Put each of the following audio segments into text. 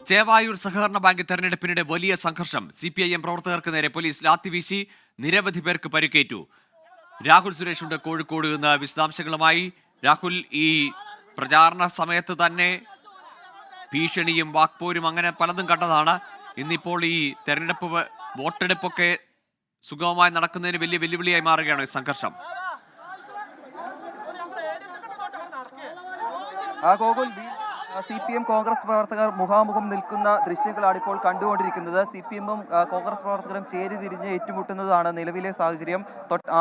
ചേവായൂർ സഹകരണ ബാങ്ക് തെരഞ്ഞെടുപ്പിനിടെ വലിയ സംഘർഷം. CPIM പ്രവർത്തകർക്ക് നേരെ പോലീസ് ലാത്തിവീശി, നിരവധി പേർക്ക് പരിക്കേറ്റു. രാഹുൽ സുരേഷുണ്ട് കോഴിക്കോട് നിന്ന് വിശദാംശങ്ങളുമായി. രാഹുൽ, ഈ പ്രചാരണ സമയത്ത് തന്നെ ഭീഷണിയും വാക്പോരും അങ്ങനെ പലതും കണ്ടതാണ്. ഇന്നിപ്പോൾ ഈ തെരഞ്ഞെടുപ്പ് വോട്ടെടുപ്പൊക്കെ സുഗമമായി നടക്കുന്നതിന് വലിയ വെല്ലുവിളിയായി മാറുകയാണോ ഈ സംഘർഷം? CPM കോൺഗ്രസ് പ്രവർത്തകർ മുഖാമുഖം നിൽക്കുന്ന ദൃശ്യങ്ങളാണ് ഇപ്പോൾ കണ്ടുകൊണ്ടിരിക്കുന്നത്. CPM-ഉം കോൺഗ്രസ് പ്രവർത്തകരും ചേരിതിരിഞ്ഞ് ഏറ്റുമുട്ടുന്നതാണ് നിലവിലെ സാഹചര്യം.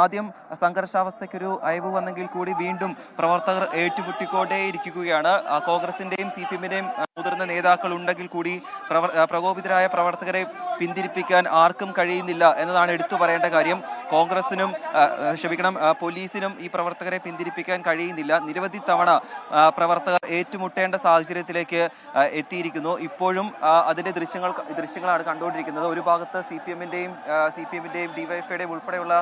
ആദ്യം സംഘർഷാവസ്ഥയ്ക്കൊരു അയവ് വന്നെങ്കിൽ കൂടി വീണ്ടും പ്രവർത്തകർ ഏറ്റുമുട്ടിക്കൊണ്ടേയിരിക്കുകയാണ്. കോൺഗ്രസിന്റെയും CPM-ന്റെയും മുതിർന്ന നേതാക്കൾ ഉണ്ടെങ്കിൽ കൂടി പ്രകോപിതരായ പ്രവർത്തകരെ പിന്തിരിപ്പിക്കാൻ ആർക്കും കഴിയുന്നില്ല എന്നതാണ് എടുത്തു പറയേണ്ട കാര്യം. കോൺഗ്രസിനും പോലീസിനും ഈ പ്രവർത്തകരെ പിന്തിരിപ്പിക്കാൻ കഴിയുന്നില്ല. നിരവധി തവണ പ്രവർത്തകർ ഏറ്റുമുട്ടേണ്ട സാഹചര്യത്തിലേക്ക് എത്തിയിരിക്കുന്നു. ഇപ്പോഴും അതിന്റെ ദൃശ്യങ്ങളാണ് കണ്ടുകൊണ്ടിരിക്കുന്നത്. ഒരു ഭാഗത്ത് CPM-ന്റെയും DYFI-യുടെയും ഉൾപ്പെടെയുള്ള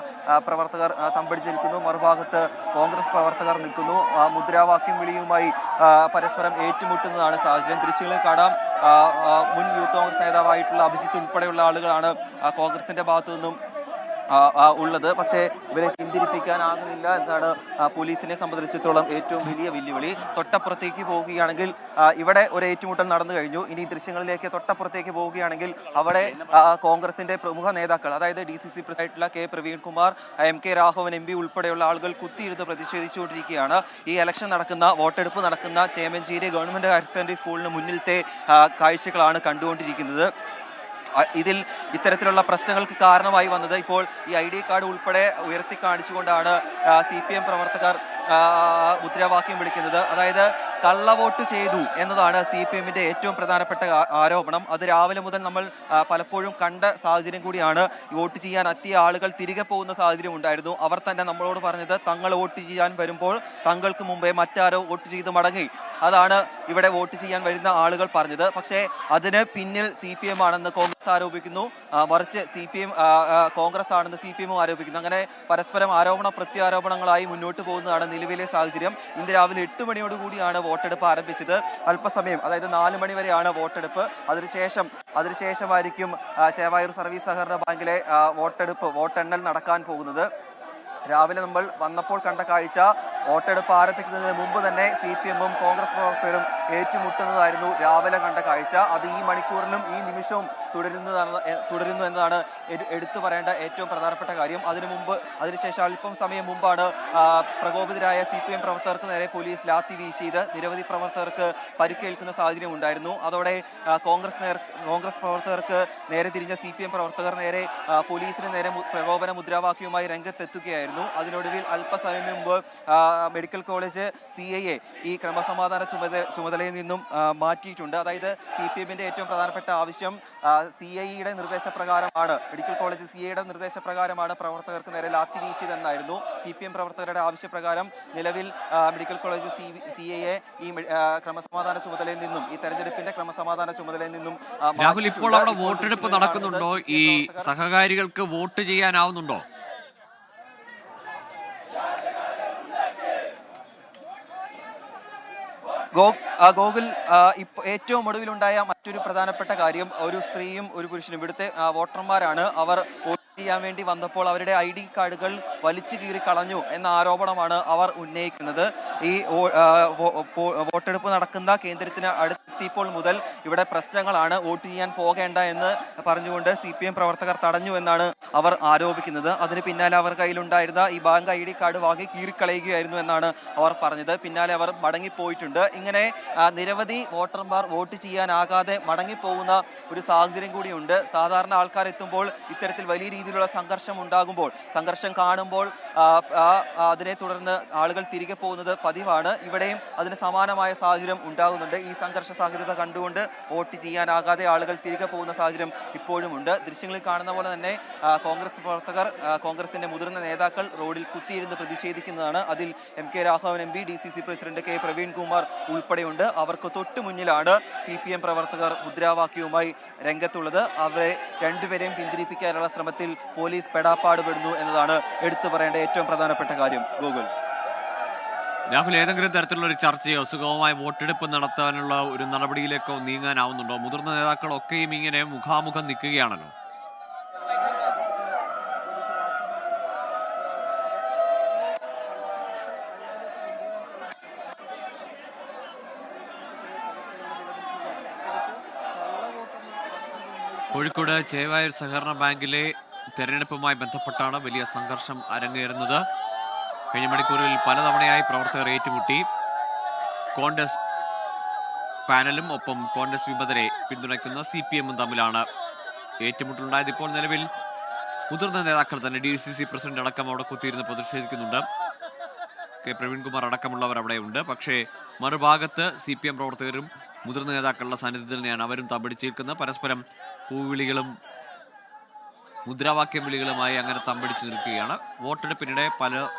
പ്രവർത്തകർ തമ്പടിച്ച് നിൽക്കുന്നു. മറുഭാഗത്ത് കോൺഗ്രസ് പ്രവർത്തകർ നിൽക്കുന്നു. മുദ്രാവാക്യം വിളിയുമായി പരസ്പരം ഏറ്റുമുട്ടുന്നതാണ് സാഹചര്യം. ദൃശ്യങ്ങളിൽ കാണാം, മുൻ യൂത്ത് കോൺഗ്രസ് നേതാവായിട്ടുള്ള അഭിജിത്ത് ഉൾപ്പെടെയുള്ള ആളുകളാണ് കോൺഗ്രസിന്റെ ഭാഗത്തു നിന്നും ഉള്ളത്. പക്ഷേ ഇവരെ പിന്തിരിപ്പിക്കാനാകുന്നില്ല എന്നാണ് പോലീസിനെ സംബന്ധിച്ചിടത്തോളം ഏറ്റവും വലിയ വെല്ലുവിളി. തൊട്ടപ്പുറത്തേക്ക് പോവുകയാണെങ്കിൽ ഇവിടെ ഒരു ഏറ്റുമുട്ടൽ നടന്നു കഴിഞ്ഞു. ഇനി ദൃശ്യങ്ങളിലേക്ക് തൊട്ടപ്പുറത്തേക്ക് പോവുകയാണെങ്കിൽ അവിടെ കോൺഗ്രസിന്റെ പ്രമുഖ നേതാക്കൾ, അതായത് DCC പ്രസിഡന്റായിട്ടുള്ള K Praveenkumar, MK Raghavan MP ഉൾപ്പെടെയുള്ള ആളുകൾ കുത്തിയിരുന്ന് പ്രതിഷേധിച്ചുകൊണ്ടിരിക്കുകയാണ്. ഈ ഇലക്ഷൻ നടക്കുന്ന, വോട്ടെടുപ്പ് നടക്കുന്ന ചേമഞ്ചേരി ഗവൺമെന്റ് ഹയർ സെക്കൻഡറി സ്കൂളിന് മുന്നിലത്തെ കാഴ്ചകളാണ് കണ്ടുകൊണ്ടിരിക്കുന്നത്. ഇത്തരത്തിലുള്ള പ്രശ്നങ്ങൾക്ക് കാരണമായി വന്നത് ഇപ്പോൾ ഈ ID കാർഡ് ഉൾപ്പെടെ ഉയർത്തി കാണിച്ചുകൊണ്ടാണ് CPM പ്രവർത്തകർ മുദ്രാവാക്യം വിളിക്കുന്നത്. അതായത് കള്ളവോട്ട് ചെയ്തു എന്നതാണ് CPM-ന്റെ ഏറ്റവും പ്രധാനപ്പെട്ട ആരോപണം. അത് രാവിലെ മുതൽ നമ്മൾ പലപ്പോഴും കണ്ട സാഹചര്യം കൂടിയാണ്. വോട്ട് ചെയ്യാൻ എത്തിയ ആളുകൾ തിരികെ പോകുന്ന സാഹചര്യം ഉണ്ടായിരുന്നു. അവർ തന്നെ നമ്മളോട് പറഞ്ഞത്, തങ്ങൾ വോട്ട് ചെയ്യാൻ വരുമ്പോൾ തങ്ങൾക്ക് മുമ്പേ മറ്റാരോ വോട്ട് ചെയ്ത് മടങ്ങി. അതാണ് ഇവിടെ വോട്ട് ചെയ്യാൻ വരുന്ന ആളുകൾ പറഞ്ഞത്. പക്ഷേ അതിന് പിന്നിൽ CPM ആണെന്ന് കോൺഗ്രസ് ആരോപിക്കുന്നു, മറിച്ച് കോൺഗ്രസ് ആണെന്ന് CPM ആരോപിക്കുന്നു. അങ്ങനെ പരസ്പരം ആരോപണ പ്രത്യാരോപണങ്ങളായി മുന്നോട്ട് പോകുന്നതാണ് നിലവിലെ സാഹചര്യം. ഇന്ന് രാവിലെ 8 മണിയോടുകൂടിയാണ് വോട്ടെടുപ്പ് ആരംഭിച്ചത്. അല്പസമയം, അതായത് 4 മണി വരെയാണ് വോട്ടെടുപ്പ്. അതിനുശേഷമായിരിക്കും ചേവായൂർ സർവീസ് സഹകരണ ബാങ്കിലെ വോട്ടെണ്ണൽ നടക്കാൻ പോകുന്നത്. രാവിലെ നമ്മൾ വന്നപ്പോൾ കണ്ട കാഴ്ച, വോട്ടെടുപ്പ് ആരംഭിക്കുന്നതിന് മുമ്പ് തന്നെ CPM-ഉം കോൺഗ്രസ് പ്രവർത്തകരും ഏറ്റുമുട്ടുന്നതായിരുന്നു രാവിലെ കണ്ട കാഴ്ച. അത് ഈ മണിക്കൂറിലും ഈ നിമിഷവും തുടരുന്നു എന്നതാണ് എടുത്തു പറയേണ്ട ഏറ്റവും പ്രധാനപ്പെട്ട കാര്യം. അതിനുശേഷം അല്പം സമയം മുമ്പാണ് പ്രകോപിതരായ CPM പ്രവർത്തകർക്ക് നേരെ പോലീസ് ലാത്തി വീശിയത്. നിരവധി പ്രവർത്തകർക്ക് പരിക്കേൽക്കുന്ന സാഹചര്യം ഉണ്ടായിരുന്നു. അതോടെ കോൺഗ്രസ് പ്രവർത്തകർക്ക് നേരെ തിരിഞ്ഞ CPM പ്രവർത്തകർ നേരെ പോലീസിന് നേരെ പ്രകോപന മുദ്രാവാക്യവുമായി രംഗത്തെത്തുകയായിരുന്നു. അതിനൊടുവിൽ അല്പസമയം മുമ്പ് മെഡിക്കൽ കോളേജ് CIA ഈ ക്രമസമാധാന ചുമതലയിൽ നിന്നും മാറ്റിയിട്ടുണ്ട്. അതായത് CPM-ന്റെ ഏറ്റവും പ്രധാനപ്പെട്ട ആവശ്യം CIA-യുടെ നിർദ്ദേശപ്രകാരമാണ്, മെഡിക്കൽ കോളേജ് CIA-യുടെ നിർദ്ദേശപ്രകാരമാണ് പ്രവർത്തകർക്ക് നേരെ ലാത്തി വീശിയതെന്നായിരുന്നു. CPM പ്രവർത്തകരുടെ ആവശ്യപ്രകാരം നിലവിൽ മെഡിക്കൽ കോളേജ് CIA ഈ ക്രമസമാധാന ചുമതലയിൽ നിന്നും, ഈ തെരഞ്ഞെടുപ്പിന്റെ ക്രമസമാധാന ചുമതലയിൽ നിന്നും. രാഹുൽ, ഇപ്പോൾ അവിടെ വോട്ടെടുപ്പ് നടക്കുന്നുണ്ടോ? ഈ സഹകാരികൾക്ക് വോട്ട് ചെയ്യാനാവുന്നുണ്ടോ? ഗോകുൽ, ഏറ്റവും ഒടുവിലുണ്ടായ മറ്റൊരു പ്രധാനപ്പെട്ട കാര്യം, ഒരു സ്ത്രീയും ഒരു പുരുഷനും, ഇവിടുത്തെ വോട്ടർമാരാണ്. അവർ വോട്ട് ചെയ്യാൻ വേണ്ടി വന്നപ്പോൾ അവരുടെ ID കാർഡുകൾ വലിച്ചു കീറി കളഞ്ഞു എന്ന ആരോപണമാണ് അവർ ഉന്നയിക്കുന്നത്. ഈ വോട്ടെടുപ്പ് നടക്കുന്ന കേന്ദ്രത്തിന് അടുത്തെത്തിയപ്പോൾ മുതൽ ഇവിടെ പ്രശ്നങ്ങളാണ്, വോട്ട് ചെയ്യാൻ പോകേണ്ട എന്ന് പറഞ്ഞുകൊണ്ട് CPM പ്രവർത്തകർ തടഞ്ഞു എന്നാണ് അവർ ആരോപിക്കുന്നത്. അതിന് പിന്നാലെ അവർ കയ്യിലുണ്ടായിരുന്ന ഈ ബാങ്ക് ID കാർഡ് വാങ്ങി കീറിക്കളയുകയായിരുന്നു എന്നാണ് അവർ പറഞ്ഞത്. പിന്നാലെ അവർ മടങ്ങിപ്പോയിട്ടുണ്ട്. ഇങ്ങനെ നിരവധി വോട്ടർമാർ വോട്ട് ചെയ്യാനാകാതെ മടങ്ങിപ്പോകുന്ന ഒരു സാഹചര്യം കൂടിയുണ്ട്. സാധാരണ ആൾക്കാർ എത്തുമ്പോൾ ഇത്തരത്തിൽ വലിയ രീതിയിലുള്ള സംഘർഷം കാണുമ്പോൾ അതിനെ തുടർന്ന് ആളുകൾ തിരികെ പോകുന്നത് പതിവാണ്. ഇവിടെയും അതിന് സമാനമായ സാഹചര്യം ഉണ്ടാകുന്നുണ്ട്. ഈ സംഘർഷ സാധ്യത കണ്ടുകൊണ്ട് വോട്ട് ചെയ്യാനാകാതെ ആളുകൾ തിരികെ പോകുന്ന സാഹചര്യം ഇപ്പോഴും ഉണ്ട്. ദൃശ്യങ്ങളിൽ കാണുന്ന പോലെ തന്നെ കോൺഗ്രസ് പ്രവർത്തകർ, കോൺഗ്രസിന്റെ മുതിർന്ന നേതാക്കൾ റോഡിൽ കുത്തിയിരുന്ന് പ്രതിഷേധിക്കുന്നതാണ്. അതിൽ MK Raghavan MP, DCC president K Praveenkumar ഉൾപ്പെടെയുണ്ട്. അവർക്ക് തൊട്ടു മുന്നിലാണ് CPM പ്രവർത്തകർ മുദ്രാവാക്യവുമായി രംഗത്തുള്ളത്. അവരെ രണ്ടുപേരെയും പിന്തിരിപ്പിക്കാനുള്ള ശ്രമത്തിൽ പോലീസ് പെടാപ്പാടുപെടുന്നു എന്നതാണ് എടുത്തു പറയേണ്ട ഏറ്റവും പ്രധാനപ്പെട്ട കാര്യം. ഗൂഗിൾ. രാഹുൽ, ഏതെങ്കിലും തരത്തിലുള്ള ഒരു ചർച്ചയോ സുഗമമായ വോട്ടെടുപ്പ് നടത്താനുള്ള ഒരു നടപടിയിലേക്കോ നീങ്ങാനാവുന്നുണ്ടോ? മുതിർന്ന നേതാക്കളൊക്കെയും ഇങ്ങനെ മുഖാമുഖം നിൽക്കുകയാണല്ലോ. കോഴിക്കോട് ചേവായൂർ സഹകരണ ബാങ്കിലെ തെരഞ്ഞെടുപ്പുമായി ബന്ധപ്പെട്ടാണ് വലിയ സംഘർഷം അരങ്ങേറുന്നത്. കഴിഞ്ഞ മണിക്കൂറിൽ പലതവണയായി പ്രവർത്തകർ ഏറ്റുമുട്ടി. കോൺഗ്രസ് പാനലും ഒപ്പം കോൺഗ്രസ് വിമതരെ പിന്തുണയ്ക്കുന്ന CPM തമ്മിലാണ് ഏറ്റുമുട്ടലുണ്ടായത്. ഇപ്പോൾ നിലവിൽ മുതിർന്ന നേതാക്കൾ തന്നെ DCC പ്രസിഡന്റ് അടക്കം അവിടെ കുത്തിയിരുന്ന് പ്രതിഷേധിക്കുന്നുണ്ട്. K പ്രവീൺകുമാർ അടക്കമുള്ളവർ അവിടെയുണ്ട്. പക്ഷേ മറുഭാഗത്ത് CPM പ്രവർത്തകരും മുതിർന്ന നേതാക്കളുടെ സാന്നിധ്യത്തിൽ തന്നെയാണ് അവരും തമ്പടിച്ചേൽക്കുന്നത്. പരസ്പരം പൂവിളികളും മുദ്രാവാക്യം വിളികളുമായി അങ്ങനെ തമ്പടിച്ചു നിൽക്കുകയാണ്. വോട്ടെടുപ്പിനിടെ പല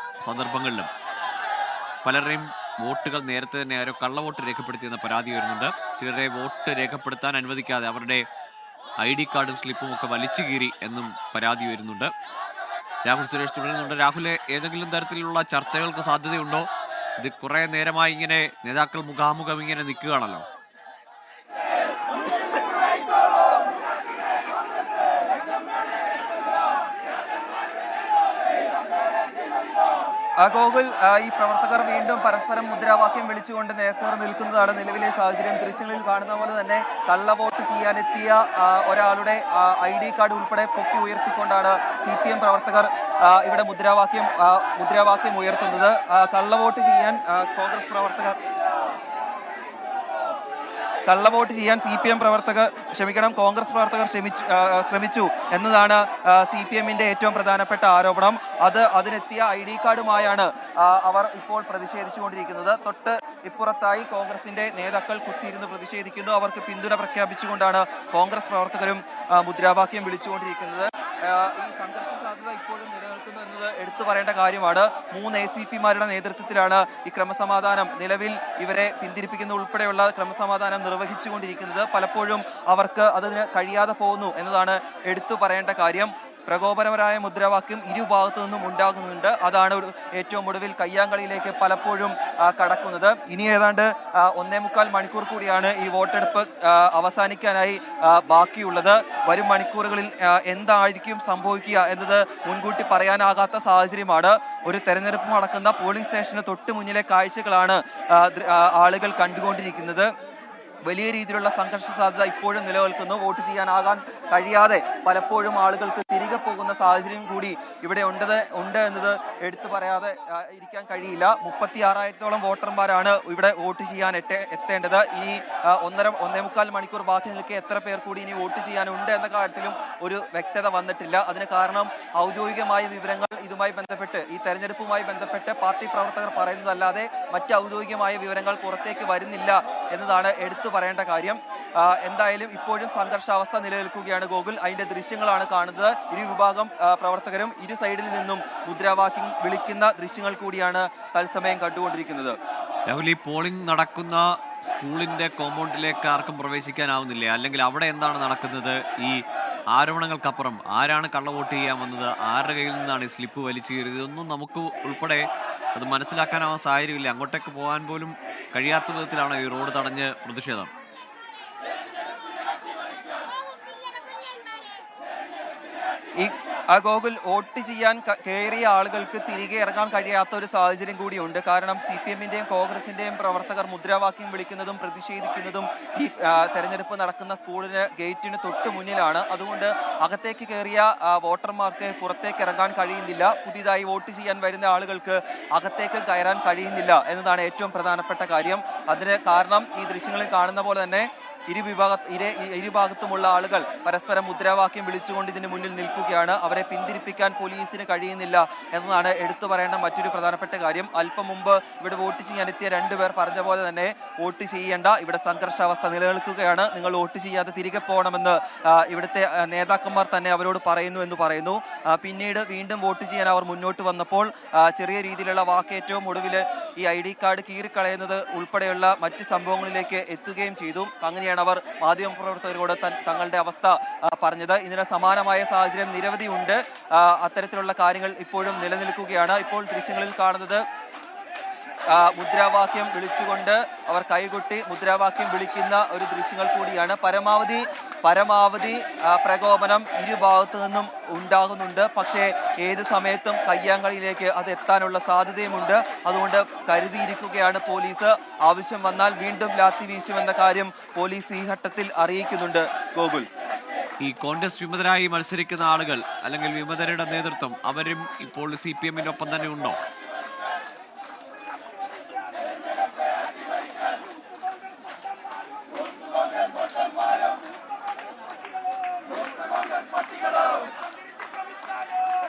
സന്ദർഭങ്ങളിലും പലരുടെയും വോട്ടുകൾ നേരത്തെ തന്നെ ആരോ കള്ളവോട്ട് രേഖപ്പെടുത്തിയെന്ന പരാതി വരുന്നുണ്ട്. ചിലരെ വോട്ട് രേഖപ്പെടുത്താൻ അനുവദിക്കാതെ അവരുടെ ID കാർഡും സ്ലിപ്പും ഒക്കെ വലിച്ചു കീറി എന്നും പരാതി വരുന്നുണ്ട്. രാഹുൽ സുരേഷ് തുടരുന്നുണ്ട്. രാഹുലെ, ഏതെങ്കിലും തരത്തിലുള്ള ചർച്ചകൾക്ക് സാധ്യതയുണ്ടോ? ഇത് കുറെ നേരമായി ഇങ്ങനെ നേതാക്കൾ മുഖാമുഖം ഇങ്ങനെ നിൽക്കുകയാണല്ലോ. ഗോകുൽ, ഈ പ്രവർത്തകർ വീണ്ടും പരസ്പരം മുദ്രാവാക്യം വിളിച്ചുകൊണ്ട് നേർക്കുനേർ നിൽക്കുന്നതാണ് നിലവിലെ സാഹചര്യം. ദൃശ്യങ്ങളിൽ കാണുന്ന പോലെ തന്നെ കള്ളവോട്ട് ചെയ്യാനെത്തിയ ഒരാളുടെ ID കാർഡ് ഉൾപ്പെടെ പൊക്കി ഉയർത്തിക്കൊണ്ടാണ് CPM പ്രവർത്തകർ ഇവിടെ മുദ്രാവാക്യം ഉയർത്തുന്നത്. കള്ളവോട്ട് ചെയ്യാൻ കോൺഗ്രസ് പ്രവർത്തകർ ശ്രമിച്ചു എന്നതാണ് CPM-ന്റെ ഏറ്റവും പ്രധാനപ്പെട്ട ആരോപണം. അതിനെത്തിയ ID കാർഡുമായാണ് അവർ ഇപ്പോൾ പ്രതിഷേധിച്ചുകൊണ്ടിരിക്കുന്നത്. തൊട്ട് ഇപ്പുറത്തായി കോൺഗ്രസിന്റെ നേതാക്കൾ കുത്തിയിരുന്ന് പ്രതിഷേധിക്കുന്നു. അവർക്ക് പിന്തുണ പ്രഖ്യാപിച്ചുകൊണ്ടാണ് കോൺഗ്രസ് പ്രവർത്തകരും മുദ്രാവാക്യം വിളിച്ചുകൊണ്ടിരിക്കുന്നത്. ഈ സംഘർഷ സാധ്യത ഇപ്പോഴും നിലനിൽക്കുന്നു എന്നത് എടുത്തു പറയേണ്ട കാര്യമാണ്. 3 ACP-മാരുടെ നേതൃത്വത്തിലാണ് ഈ ക്രമസമാധാനം നിലവിൽ ഇവരെ പിന്തിരിപ്പിക്കുന്ന ഉൾപ്പെടെയുള്ള ക്രമസമാധാനം നിർവഹിച്ചുകൊണ്ടിരിക്കുന്നത്. പലപ്പോഴും അവർക്ക് അതിന് കഴിയാതെ പോകുന്നു എന്നതാണ് എടുത്തു പറയേണ്ട കാര്യം. പ്രകോപനപരമായ മുദ്രാവാക്യം ഇരുഭാഗത്തു നിന്നും ഉണ്ടാകുന്നുണ്ട്. അതാണ് ഏറ്റവും ഒടുവിൽ കയ്യാങ്കളിയിലേക്ക് പലപ്പോഴും കടക്കുന്നത്. ഇനി ഏതാണ്ട് 1.25 മണിക്കൂർ കൂടിയാണ് ഈ വോട്ടെടുപ്പ് അവസാനിക്കാനായി ബാക്കിയുള്ളത്. വരും മണിക്കൂറുകളിൽ എന്തായിരിക്കും സംഭവിക്കുക എന്നത് മുൻകൂട്ടി പറയാനാകാത്ത സാഹചര്യമാണ്. ഒരു തെരഞ്ഞെടുപ്പ് നടക്കുന്ന പോളിംഗ് സ്റ്റേഷന് തൊട്ട് മുന്നിലെ കാഴ്ചകളാണ് ആളുകൾ കണ്ടുകൊണ്ടിരിക്കുന്നത്. വലിയ രീതിയിലുള്ള സംഘർഷ സാധ്യത ഇപ്പോഴും നിലനിൽക്കുന്നു. വോട്ട് ചെയ്യാനാകാൻ കഴിയാതെ പലപ്പോഴും ആളുകൾക്ക് തിരികെ പോകുന്ന സാഹചര്യം കൂടി ഇവിടെ ഉണ്ട് എന്നത് എടുത്തു പറയാതെ ഇരിക്കാൻ കഴിയില്ല. 36,000-ഓളം വോട്ടർമാരാണ് ഇവിടെ വോട്ട് ചെയ്യാൻ എത്തേണ്ടത്. ഇനി 1.25 മണിക്കൂർ ബാക്കി നിൽക്കെ എത്ര പേർ കൂടി ഇനി വോട്ട് ചെയ്യാനുണ്ട് എന്ന കാര്യത്തിലും ഒരു വ്യക്തത വന്നിട്ടില്ല. അതിന് കാരണം ഔദ്യോഗികമായ വിവരങ്ങൾ ഇതുമായി ബന്ധപ്പെട്ട്, ഈ തെരഞ്ഞെടുപ്പുമായി ബന്ധപ്പെട്ട് പാർട്ടി പ്രവർത്തകർ പറയുന്നതല്ലാതെ മറ്റ് ഔദ്യോഗികമായ വിവരങ്ങൾ പുറത്തേക്ക് വരുന്നില്ല എന്നതാണ് എടുത്തു പറയേണ്ട കാര്യം. എന്തായാലും ഇപ്പോഴും സംഘർഷാവസ്ഥ നിലനിൽക്കുകയാണ് ഗോകുൽ. അതിന്റെ ദൃശ്യങ്ങളാണ് കാണുന്നത്. ഇരു വിഭാഗം പ്രവർത്തകരും ഇരു സൈഡിൽ നിന്നും മുദ്രാവാക്യം വിളിക്കുന്ന ദൃശ്യങ്ങൾ കൂടിയാണ് തത്സമയം കണ്ടുകൊണ്ടിരിക്കുന്നത്. രാഹുൽ, ഈ പോളിംഗ് നടക്കുന്ന സ്കൂളിന്റെ കോമ്പൗണ്ടിലേക്ക് ആർക്കും പ്രവേശിക്കാനാവുന്നില്ലേ? അല്ലെങ്കിൽ അവിടെ എന്താണ് നടക്കുന്നത്? ഈ ആരോപണങ്ങൾക്കപ്പുറം ആരാണ് കള്ളവോട്ട് ചെയ്യാൻ വന്നത്, ആരുടെ കയ്യിൽ നിന്നാണ് ഈ സ്ലിപ്പ് വലിച്ചു കയറിയത്, ഇതൊന്നും നമുക്ക് ഉൾപ്പെടെ അത് മനസ്സിലാക്കാനാവാൻ സാഹചര്യമില്ല. അങ്ങോട്ടേക്ക് പോകാൻ പോലും കഴിയാത്ത വിധത്തിലാണ് ഈ റോഡ് തടഞ്ഞ് പ്രതിഷേധം. ഈ ഗോകുൽ, വോട്ട് ചെയ്യാൻ കയറിയ ആളുകൾക്ക് തിരികെ ഇറങ്ങാൻ കഴിയാത്ത ഒരു സാഹചര്യം കൂടിയുണ്ട്. കാരണം CPM-ന്റെയും കോൺഗ്രസിന്റെയും പ്രവർത്തകർ മുദ്രാവാക്യം വിളിക്കുന്നതും പ്രതിഷേധിക്കുന്നതും ഈ തെരഞ്ഞെടുപ്പ് നടക്കുന്ന സ്കൂളിന് ഗേറ്റിന് തൊട്ട് മുന്നിലാണ്. അതുകൊണ്ട് അകത്തേക്ക് കയറിയ വോട്ടർമാർക്ക് പുറത്തേക്ക് ഇറങ്ങാൻ കഴിയുന്നില്ല. പുതിയതായി വോട്ട് ചെയ്യാൻ വരുന്ന ആളുകൾക്ക് അകത്തേക്ക് കയറാൻ കഴിയുന്നില്ല എന്നതാണ് ഏറ്റവും പ്രധാനപ്പെട്ട കാര്യം. അതിന് കാരണം ഈ ദൃശ്യങ്ങളിൽ കാണുന്ന പോലെ തന്നെ ഇരുഭാഗത്തുമുള്ള ആളുകൾ പരസ്പരം മുദ്രാവാക്യം വിളിച്ചുകൊണ്ട് ഇതിന് മുന്നിൽ നിൽക്കുകയാണ്. അവരെ പിന്തിരിപ്പിക്കാൻ പോലീസിന് കഴിയുന്നില്ല എന്നതാണ് എടുത്തു പറയേണ്ട മറ്റൊരു പ്രധാനപ്പെട്ട കാര്യം. അല്പം മുമ്പ് ഇവിടെ വോട്ട് ചെയ്യാനെത്തിയ 2 പേർ പറഞ്ഞ പോലെ തന്നെ വോട്ട് ചെയ്യേണ്ട, ഇവിടെ സംഘർഷാവസ്ഥ നിലനിൽക്കുകയാണ്, നിങ്ങൾ വോട്ട് ചെയ്യാതെ തിരികെ പോകണമെന്ന് ഇവിടുത്തെ നേതാക്കന്മാർ തന്നെ അവരോട് പറയുന്നു എന്ന് പറയുന്നു. പിന്നീട് വീണ്ടും വോട്ട് ചെയ്യാൻ അവർ മുന്നോട്ട് വന്നപ്പോൾ ചെറിയ രീതിയിലുള്ള വാക്കേറ്റവും ഒടുവിൽ ഈ ID കാർഡ് കീറിക്കളയുന്നത് ഉൾപ്പെടെയുള്ള മറ്റ് സംഭവങ്ങളിലേക്ക് എത്തുകയും ചെയ്തു. അങ്ങനെയാണ് അവർ മാധ്യമപ്രവർത്തകരോട് തങ്ങളുടെ അവസ്ഥ പറഞ്ഞത്. ഇതിന് സമാനമായ സാഹചര്യം നിരവധി ഉണ്ട്. അത്തരത്തിലുള്ള കാര്യങ്ങൾ ഇപ്പോഴും നിലനിൽക്കുകയാണ്. ഇപ്പോൾ ദൃശ്യങ്ങളിൽ കാണുന്നത് മുദ്രാവാക്യം വിളിച്ചുകൊണ്ട് അവർ കൈകൊട്ടി മുദ്രാവാക്യം വിളിക്കുന്ന ഒരു ദൃശ്യങ്ങൾ കൂടിയാണ്. പരമാവധി പ്രകോപനം ഇരുഭാഗത്തു നിന്നും ഉണ്ടാകുന്നുണ്ട്. പക്ഷേ ഏത് സമയത്തും കയ്യാങ്കളിയിലേക്ക് അത് എത്താനുള്ള സാധ്യതയുമുണ്ട്. അതുകൊണ്ട് കരുതിയിരിക്കുകയാണ് പോലീസ്. ആവശ്യം വന്നാൽ വീണ്ടും ലാത്തി വീശുമെന്ന കാര്യം പോലീസ് ഈ ഘട്ടത്തിൽ അറിയിക്കുന്നുണ്ട്. ഗോകുൽ, ഈ കോൺഗ്രസ് വിമതരായി മത്സരിക്കുന്ന ആളുകൾ അല്ലെങ്കിൽ വിമതരുടെ നേതൃത്വം അവരും ഇപ്പോൾ CPM-ന്റെ ഒപ്പം തന്നെ ഉണ്ടോ?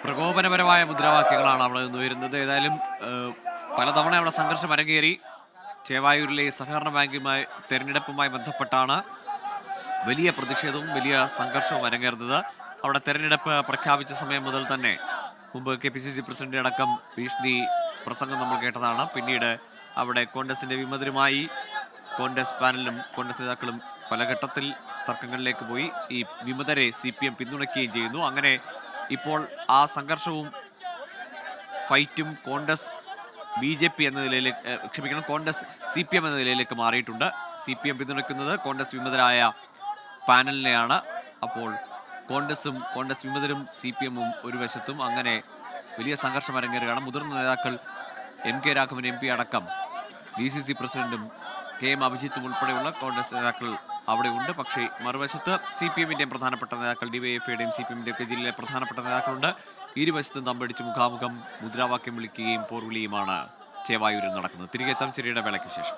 പ്രകോപനപരമായ മുദ്രാവാക്യങ്ങളാണ് അവിടെ നിന്ന് ഉയരുന്നത്. ഏതായാലും പലതവണ അവിടെ സംഘർഷം അരങ്ങേറി. ചേവായൂരിലെ സഹകരണ ബാങ്കുമായി തെരഞ്ഞെടുപ്പുമായി ബന്ധപ്പെട്ടാണ് വലിയ പ്രതിഷേധവും വലിയ സംഘർഷവും അരങ്ങേറുന്നത്. അവിടെ തെരഞ്ഞെടുപ്പ് പ്രഖ്യാപിച്ച സമയം മുതൽ തന്നെ മുമ്പ് KPCC പ്രസിഡന്റ് അടക്കം ഭീഷണി പ്രസംഗം നമ്മൾ കേട്ടതാണ്. പിന്നീട് അവിടെ കോൺഗ്രസിന്റെ വിമതരുമായി കോൺഗ്രസ് പാനലും കോൺഗ്രസ് നേതാക്കളും പല ഘട്ടത്തിൽ തർക്കങ്ങളിലേക്ക് പോയി. ഈ വിമതരെ CPM പിന്തുണയ്ക്കുകയും ചെയ്യുന്നു. അങ്ങനെ ഇപ്പോൾ ആ സംഘർഷവും ഫൈറ്റും കോൺഗ്രസ് BJP എന്ന നിലയിലേക്ക് കോൺഗ്രസ് CPM എന്ന നിലയിലേക്ക് മാറിയിട്ടുണ്ട്. CPM പിന്തുണയ്ക്കുന്നത് കോൺഗ്രസ് വിമതരായ പാനലിനെയാണ്. അപ്പോൾ കോൺഗ്രസ് വിമതരും CPM-ഉം ഒരു വശത്തും അങ്ങനെ വലിയ സംഘർഷം അരങ്ങേറുകയാണ്. മുതിർന്ന നേതാക്കൾ MK രാഘവൻ MP അടക്കം DCC പ്രസിഡന്റും KM അഭിജിത്തും ഉൾപ്പെടെയുള്ള കോൺഗ്രസ് നേതാക്കൾ അവിടെ ഉണ്ട്. പക്ഷേ മറുവശത്ത് CPM-ന്റെയും പ്രധാനപ്പെട്ട നേതാക്കൾ DYFI-യുടെയും CPM-ന്റെയും ഒക്കെ ജില്ലയിലെ പ്രധാനപ്പെട്ട നേതാക്കളുണ്ട്. ഇരുവശത്തും തമ്പടിച്ച് മുഖാമുഖം മുദ്രാവാക്യം വിളിക്കുകയും പോർവിളിയുമാണ് ചേവായൂരിൽ നടക്കുന്നത്. തിരികെ എത്താം ചെറിയ വേളയ്ക്ക് ശേഷം.